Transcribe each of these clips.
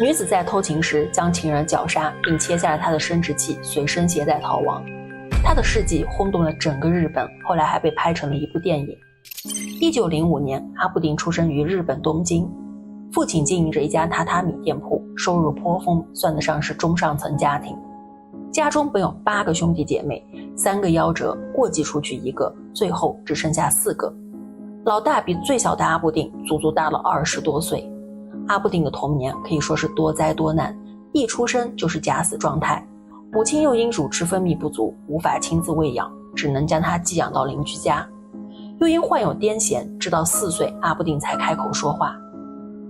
女子在偷情时将情人绞杀，并切下了他的生殖器，随身携带逃亡。他的事迹轰动了整个日本，后来还被拍成了一部电影。1905年，阿部定出生于日本东京，父亲经营着一家榻榻米店铺，收入颇丰，算得上是中上层家庭。家中本有8个兄弟姐妹，3个夭折，过继出去1个，最后只剩下4个。老大比最小的阿部定足足大了20多岁。阿部定的童年可以说是多灾多难，一出生就是假死状态，母亲又因乳汁分泌不足，无法亲自喂养，只能将他寄养到邻居家。又因患有癫痫，直到4岁阿部定才开口说话。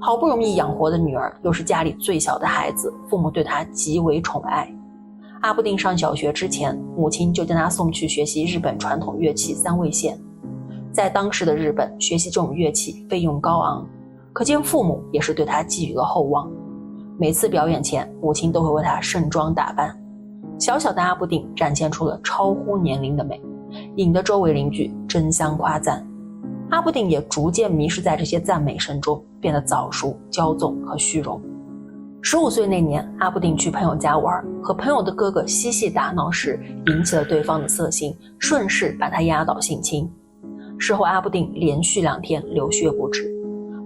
好不容易养活的女儿，又是家里最小的孩子，父母对他极为宠爱。阿部定上小学之前，母亲就将他送去学习日本传统乐器三味线。在当时的日本，学习这种乐器费用高昂，可见父母也是对他寄予了厚望。每次表演前，母亲都会为他盛装打扮。小小的阿部定展现出了超乎年龄的美，引得周围邻居争相夸赞。阿部定也逐渐迷失在这些赞美声中，变得早熟、骄纵和虚荣。15岁那年，阿部定去朋友家玩，和朋友的哥哥嬉戏打闹时，引起了对方的色心，顺势把他压倒性侵。事后阿部定连续2天流血不止，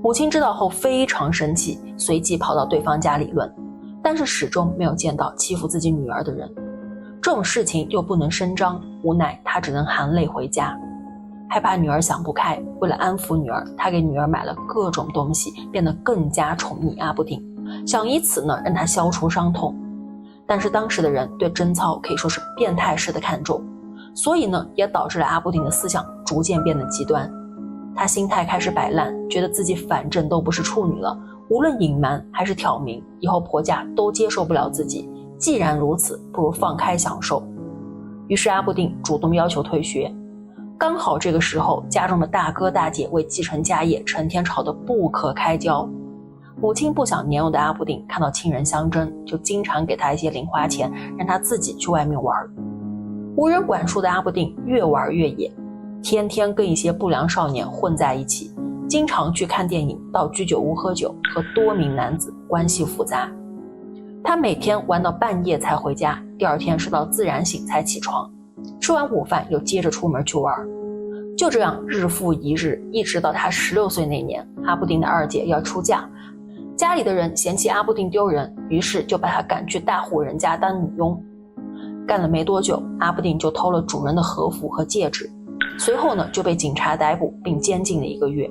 母亲知道后非常生气，随即跑到对方家理论，但是始终没有见到欺负自己女儿的人。这种事情又不能声张，无奈他只能含泪回家。害怕女儿想不开，为了安抚女儿，他给女儿买了各种东西，变得更加宠溺阿部定，想以此呢让他消除伤痛。但是当时的人对贞操可以说是变态式的看重，所以呢也导致了阿部定的思想逐渐变得极端。他心态开始摆烂，觉得自己反正都不是处女了，无论隐瞒还是挑明，以后婆家都接受不了自己，既然如此，不如放开享受。于是阿部定主动要求退学。刚好这个时候，家中的大哥大姐为继承家业成天吵得不可开交。母亲不想年幼的阿部定看到亲人相争，就经常给他一些零花钱，让他自己去外面玩。无人管束的阿部定越玩越野，天天跟一些不良少年混在一起，经常去看电影，到居酒屋喝酒，和多名男子关系复杂。他每天玩到半夜才回家，第二天是到自然醒才起床，吃完午饭又接着出门去玩。就这样日复一日，一直到他16岁那年，阿部定的2姐要出嫁，家里的人嫌弃阿部定丢人，于是就把他赶去大户人家当女佣。干了没多久，阿部定就偷了主人的和服和戒指，随后呢就被警察逮捕并监禁了1个月。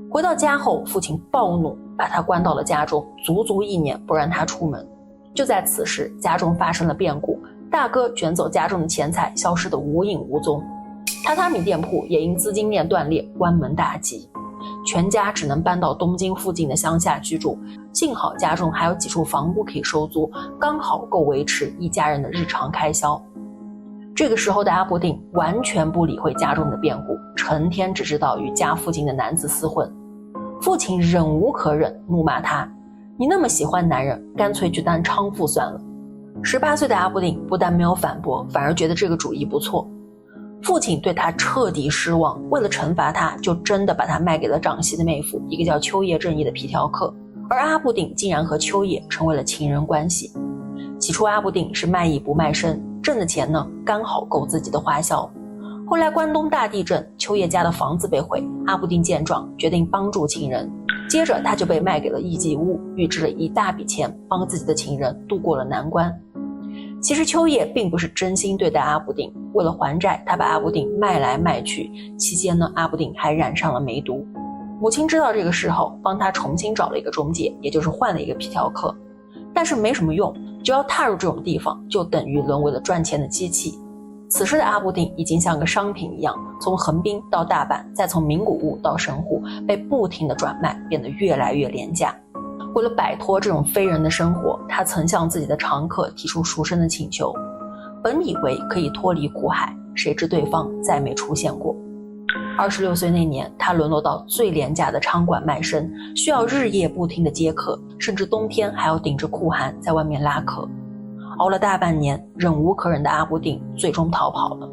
回到家后，父亲暴怒，把他关到了家中，足足1年不让他出门。就在此时，家中发生了变故，大哥卷走家中的钱财，消失得无影无踪。榻榻米店铺也因资金链断裂，关门大吉。全家只能搬到东京附近的乡下居住，幸好家中还有几处房屋可以收租，刚好够维持一家人的日常开销。这个时候的阿部定完全不理会家中的变故，成天只知道与家附近的男子厮混。父亲忍无可忍，怒骂他：你那么喜欢男人，干脆去当娼妇算了。18岁的阿部定不但没有反驳，反而觉得这个主意不错。父亲对他彻底失望，为了惩罚他，就真的把他卖给了长媳的妹夫，一个叫秋叶正义的皮条客，而阿部定竟然和秋叶成为了情人关系。起初阿部定是卖艺不卖身，挣的钱呢刚好够自己的花销。后来关东大地震，秋叶家的房子被毁，阿部定见状决定帮助情人，接着他就被卖给了艺伎屋，预支了一大笔钱，帮自己的情人度过了难关。其实秋叶并不是真心对待阿部定，为了还债，他把阿部定卖来卖去，期间呢，阿部定还染上了梅毒。母亲知道这个事后，帮他重新找了一个中介，也就是换了一个皮条客，但是没什么用，只要踏入这种地方，就等于沦为了赚钱的机器。此时的阿部定已经像个商品一样，从横滨到大阪，再从名古屋到神户，被不停的转卖，变得越来越廉价。为了摆脱这种非人的生活，他曾向自己的常客提出赎身的请求，本以为可以脱离苦海，谁知对方再没出现过。26岁那年，他沦落到最廉价的娼馆卖身，需要日夜不停的接客，甚至冬天还要顶着酷寒在外面拉客。熬了大半年，忍无可忍的阿部定最终逃跑了。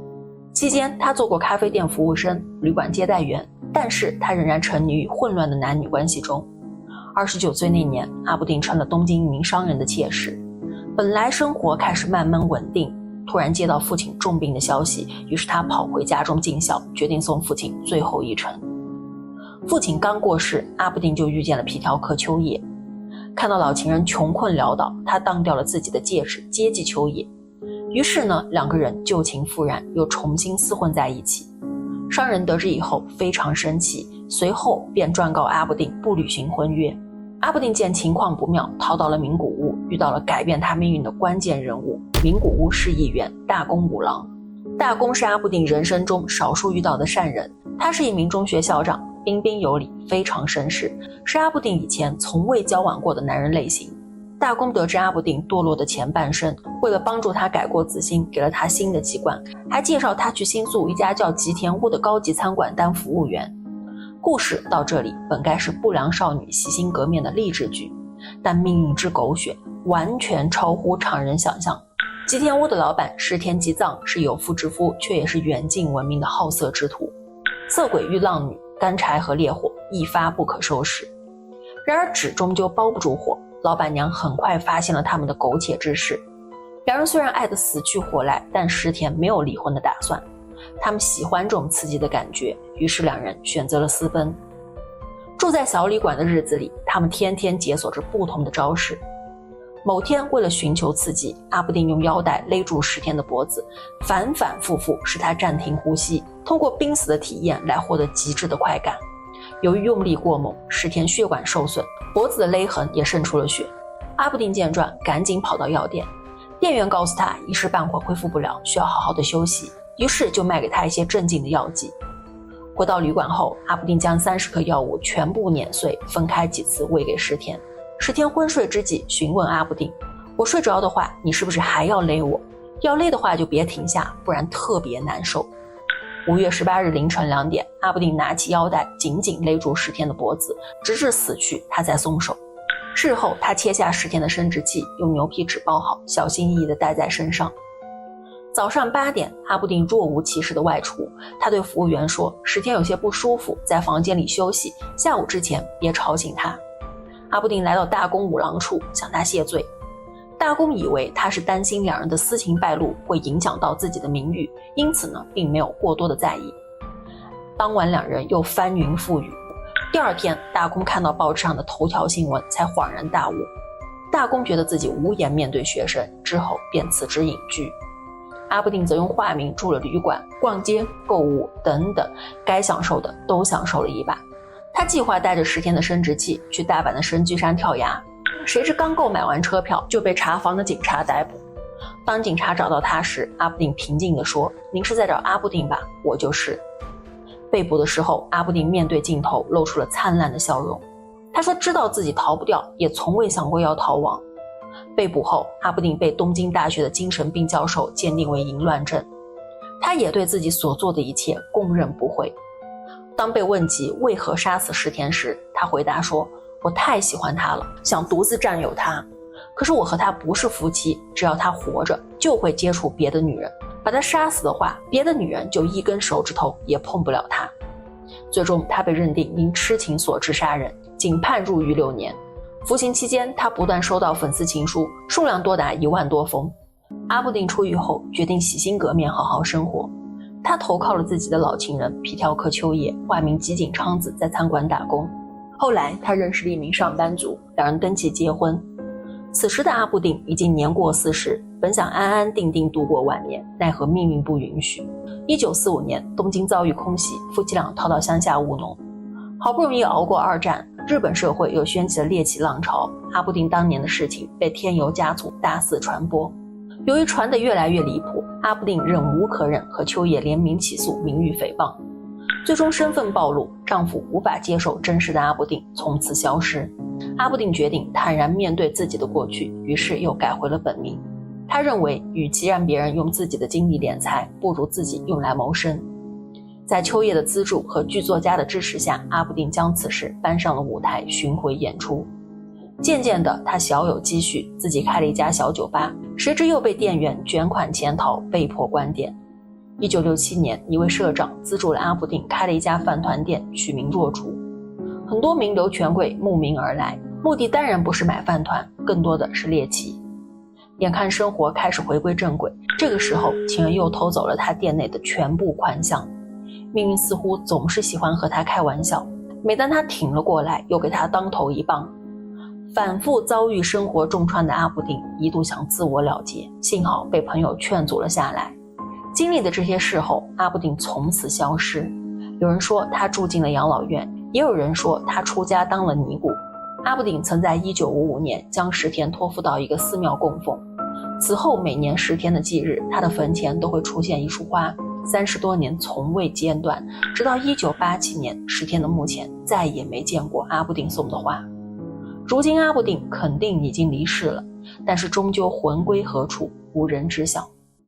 期间他做过咖啡店服务生、旅馆接待员，但是他仍然沉溺于混乱的男女关系中。29岁那年，阿布定成了东京一名商人的妾室。本来生活开始慢慢稳定，突然接到父亲重病的消息，于是他跑回家中尽孝，决定送父亲最后一程。父亲刚过世，阿布定就遇见了皮条客秋叶。看到老情人穷困潦倒，他当掉了自己的戒指，接济秋叶。于是呢，两个人旧情复燃，又重新厮混在一起。商人得知以后非常生气，随后便状告阿布定不履行婚约。阿布定见情况不妙，逃到了名古屋，遇到了改变他命运的关键人物——名古屋市议员大宫五郎。大宫是阿布定人生中少数遇到的善人，他是一名中学校长，彬彬有礼，非常绅士，是阿布定以前从未交往过的男人类型。大宫得知阿布定堕落的前半生，为了帮助他改过自新，给了他新的籍贯，还介绍他去新宿一家叫吉田屋的高级餐馆当服务员。故事到这里本该是不良少女洗心革面的励志剧，但命运之狗血完全超乎常人想象。吉田屋的老板石田吉藏是有妇之夫，却也是远近闻名的好色之徒，色鬼遇浪女，干柴和烈火一发不可收拾。然而纸终究包不住火，老板娘很快发现了他们的苟且之事。两人虽然爱得死去活来，但石田没有离婚的打算，他们喜欢这种刺激的感觉，于是两人选择了私奔。住在小旅馆的日子里，他们天天解锁着不同的招式。某天为了寻求刺激，阿布定用腰带勒住石田的脖子，反反复复使他暂停呼吸，通过濒死的体验来获得极致的快感。由于用力过猛，石田血管受损，脖子的勒痕也渗出了血。阿布定见状，赶紧跑到药店，店员告诉他一时半会恢复不了，需要好好的休息，于是就卖给他一些镇静的药剂。回到旅馆后，阿布定将30颗药物全部碾碎，分开几次喂给石田。石田昏睡之际询问阿布定：我睡着的话，你是不是还要勒我？要勒的话就别停下，不然特别难受。5月18日凌晨2点，阿布定拿起腰带紧紧勒住石田的脖子，直至死去他才松手。事后他切下石田的生殖器，用牛皮纸包好，小心翼翼地带在身上。早上8点，阿布定若无其事地外出，他对服务员说石田有些不舒服，在房间里休息，下午之前别吵醒他。阿布定来到大宫五郎处，向他谢罪。大宫以为他是担心两人的私情败露会影响到自己的名誉，因此呢，并没有过多的在意。当晚两人又翻云覆雨。第二天，大宫看到报纸上的头条新闻，才恍然大悟。大宫觉得自己无颜面对学生，之后便辞职隐居。阿布定则用化名住了旅馆、逛街、购物等等，该享受的都享受了一把。他计划带着石田的生殖器去大阪的神居山跳崖，谁知刚购买完车票就被查房的警察逮捕。当警察找到他时，阿布定平静地说：您是在找阿布定吧？我就是。被捕的时候，阿布定面对镜头露出了灿烂的笑容。他说知道自己逃不掉，也从未想过要逃亡。被捕后，阿布定被东京大学的精神病教授鉴定为淫乱症，他也对自己所做的一切供认不讳。当被问及为何杀死石田时，他回答说：我太喜欢他了，想独自占有他，可是我和他不是夫妻，只要他活着就会接触别的女人，把他杀死的话，别的女人就一根手指头也碰不了他。最终他被认定因痴情所致杀人，仅判入狱6年。服刑期间，他不断收到粉丝情书，数量多达1万多封。阿布定出狱后决定洗心革面，好好生活。他投靠了自己的老情人皮条客秋叶，化名吉井昌子，在餐馆打工。后来他认识了一名上班族，两人登记结婚。此时的阿布定已经年过40，本想安安定定度过晚年，奈何命运不允许。1945年，东京遭遇空袭，夫妻俩逃到乡下务农。好不容易熬过2战，日本社会又掀起了猎奇浪潮，阿布定当年的事情被添油加醋大肆传播。由于传得越来越离谱，阿布定忍无可忍，和秋叶联名起诉名誉诽谤。最终身份暴露，丈夫无法接受真实的阿布定，从此消失。阿布定决定坦然面对自己的过去，于是又改回了本名。他认为与其让别人用自己的精力敛财，不如自己用来谋生。在秋叶的资助和剧作家的支持下，阿布定将此事搬上了舞台，巡回演出。渐渐的，他小有积蓄，自己开了一家小酒吧，谁知又被店员卷款潜逃，被迫关店。1967年，一位社长资助了阿布定开了一家饭团店，取名若竹。很多名流权贵慕名而来，目的当然不是买饭团，更多的是猎奇。眼看生活开始回归正轨，这个时候情人又偷走了他店内的全部款项。命运似乎总是喜欢和他开玩笑，每当他挺了过来，又给他当头一棒。反复遭遇生活重创的阿布丁一度想自我了结，幸好被朋友劝阻了下来。经历的这些事后，阿布丁从此消失。有人说他住进了养老院，也有人说他出家当了尼姑。阿布丁曾在1955年将石田托付到一个寺庙供奉，此后每年石田的忌日，他的坟前都会出现一束花，30多年从未间断，直到1987年，石田的墓前再也没见过阿布丁送的花。如今阿布丁肯定已经离世了，但是终究魂归何处，无人知晓。